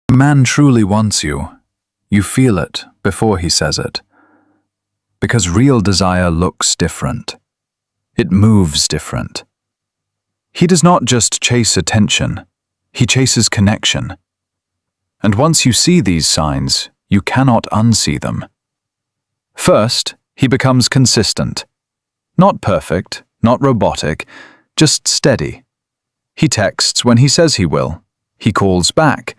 A man truly wants you. You feel it before he says it. Because real desire looks different. It moves different. He does not just chase attention, he chases connection. And once you see these signs, you cannot unsee them. First, he becomes consistent. Not perfect, not robotic, just steady. He texts when he says he will. He calls back.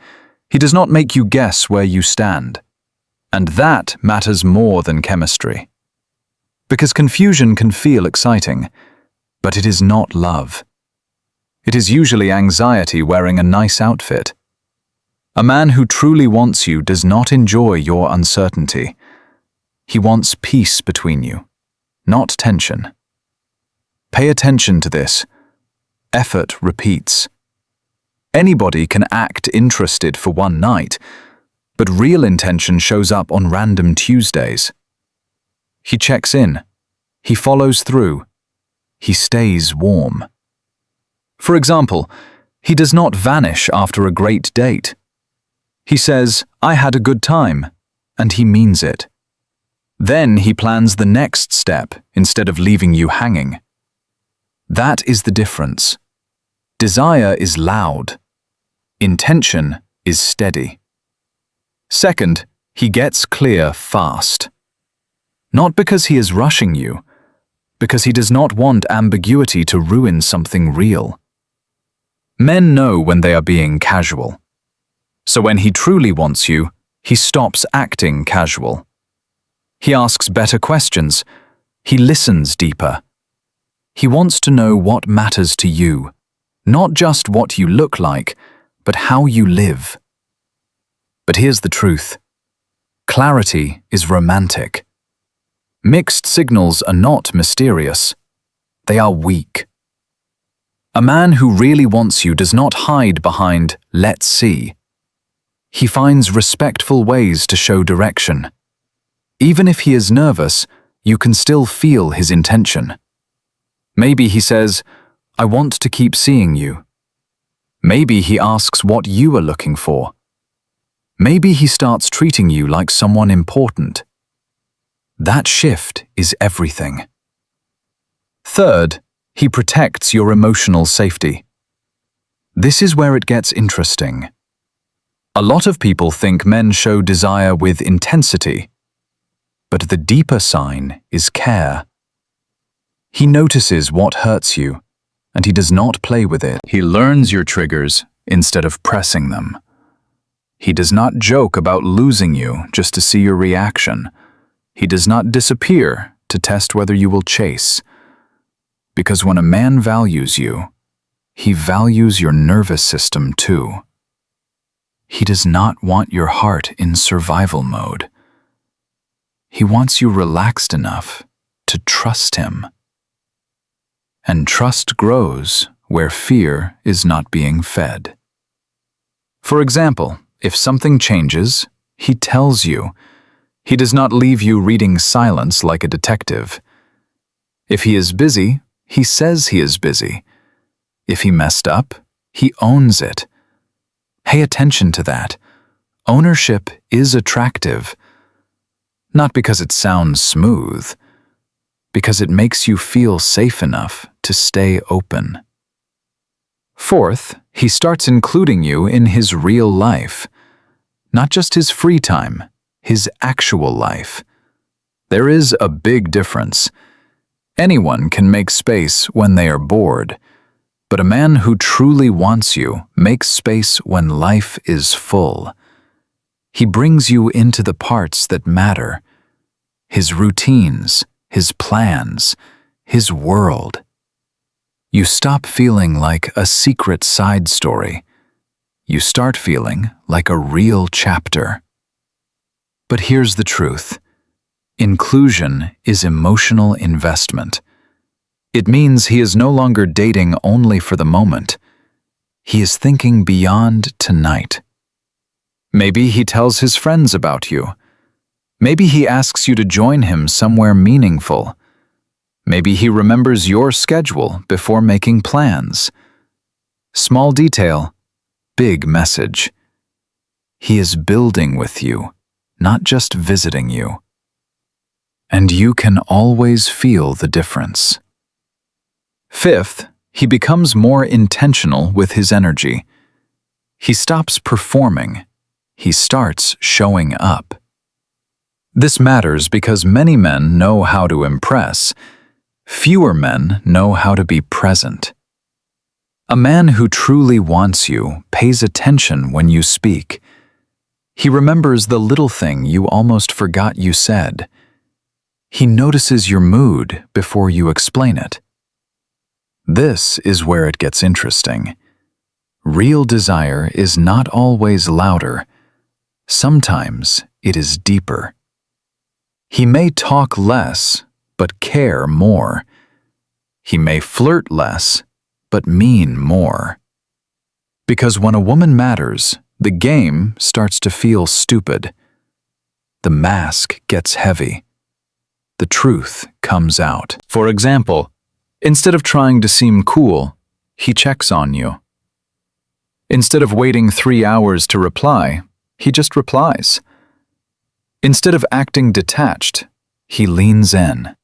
He does not make you guess where you stand. And that matters more than chemistry. Because confusion can feel exciting, but it is not love. It is usually anxiety wearing a nice outfit. A man who truly wants you does not enjoy your uncertainty. He wants peace between you, not tension. Pay attention to this. Effort repeats. Anybody can act interested for one night, but real intention shows up on random Tuesdays. He checks in. He follows through. He stays warm. For example, he does not vanish after a great date. He says, "I had a good time," and he means it. Then he plans the next step instead of leaving you hanging. That is the difference. Desire is loud. Intention is steady. Second, he gets clear fast. Not because he is rushing you, because he does not want ambiguity to ruin something real. Men know when they are being casual. So when he truly wants you, he stops acting casual. He asks better questions. He listens deeper. He wants to know what matters to you, not just what you look like, but how you live. But here's the truth. Clarity is romantic. Mixed signals are not mysterious. They are weak. A man who really wants you does not hide behind "let's see." He finds respectful ways to show direction. Even if he is nervous, you can still feel his intention. Maybe he says, "I want to keep seeing you." Maybe he asks what you are looking for. Maybe he starts treating you like someone important. That shift is everything. Third, he protects your emotional safety. This is where it gets interesting. A lot of people think men show desire with intensity, but the deeper sign is care. He notices what hurts you, and he does not play with it. He learns your triggers instead of pressing them. He does not joke about losing you just to see your reaction. He does not disappear to test whether you will chase. Because when a man values you, he values your nervous system too. He does not want your heart in survival mode. He wants you relaxed enough to trust him. And trust grows where fear is not being fed. For example, if something changes, he tells you. He does not leave you reading silence like a detective. If he is busy, he says he is busy. If he messed up, he owns it. Pay attention to that. Ownership is attractive. Not because it sounds smooth, because it makes you feel safe enough to stay open. Fourth, he starts including you in his real life. Not just his free time, his actual life. There is a big difference. Anyone can make space when they are bored, but a man who truly wants you makes space when life is full. He brings you into the parts that matter. His routines, his plans, his world. You stop feeling like a secret side story. You start feeling like a real chapter. But here's the truth. Inclusion is emotional investment. It means he is no longer dating only for the moment. He is thinking beyond tonight. Maybe he tells his friends about you. Maybe he asks you to join him somewhere meaningful. Maybe he remembers your schedule before making plans. Small detail, big message. He is building with you, not just visiting you. And you can always feel the difference. Fifth, he becomes more intentional with his energy. He stops performing. He starts showing up. This matters because many men know how to impress. Fewer men know how to be present. A man who truly wants you pays attention when you speak. He remembers the little thing you almost forgot you said. He notices your mood before you explain it. This is where it gets interesting. Real desire is not always louder. Sometimes it is deeper. He may talk less, but care more. He may flirt less, but mean more. Because when a woman matters, the game starts to feel stupid. The mask gets heavy. The truth comes out. For example, instead of trying to seem cool, he checks on you. Instead of waiting 3 hours to reply, he just replies. Instead of acting detached, he leans in.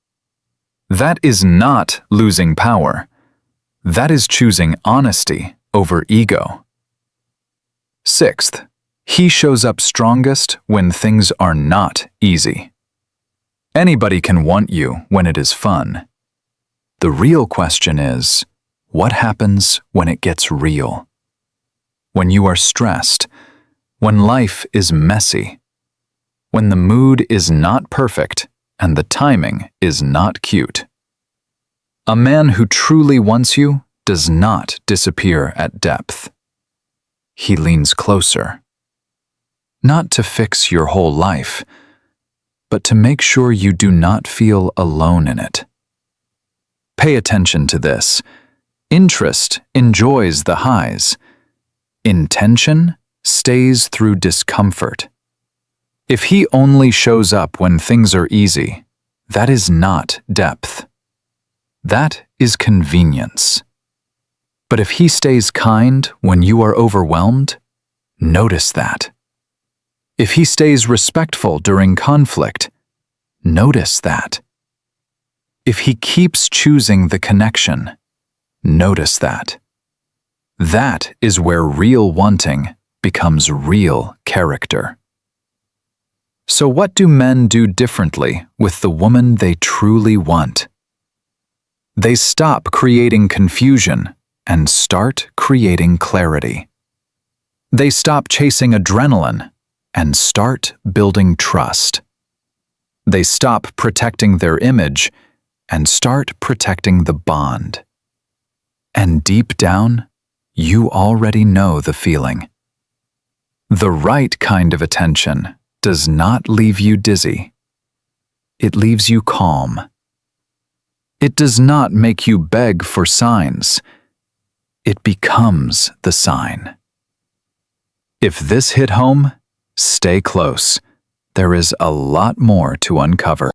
That is not losing power. That is choosing honesty over ego. Sixth, he shows up strongest when things are not easy. Anybody can want you when it is fun. The real question is, what happens when it gets real? When you are stressed, when life is messy, when the mood is not perfect and the timing is not cute. A man who truly wants you does not disappear at depth. He leans closer. Not to fix your whole life, but to make sure you do not feel alone in it. Pay attention to this. Interest enjoys the highs. Intention stays through discomfort. If he only shows up when things are easy, that is not depth. That is convenience. But if he stays kind when you are overwhelmed, notice that. If he stays respectful during conflict, notice that. If he keeps choosing the connection, notice that. That is where real wanting becomes real character. So what do men do differently with the woman they truly want? They stop creating confusion and start creating clarity. They stop chasing adrenaline and start building trust. They stop protecting their image and start protecting the bond. And deep down, you already know the feeling. The right kind of attention does not leave you dizzy. It leaves you calm. It does not make you beg for signs. It becomes the sign. If this hit home, stay close. There is a lot more to uncover.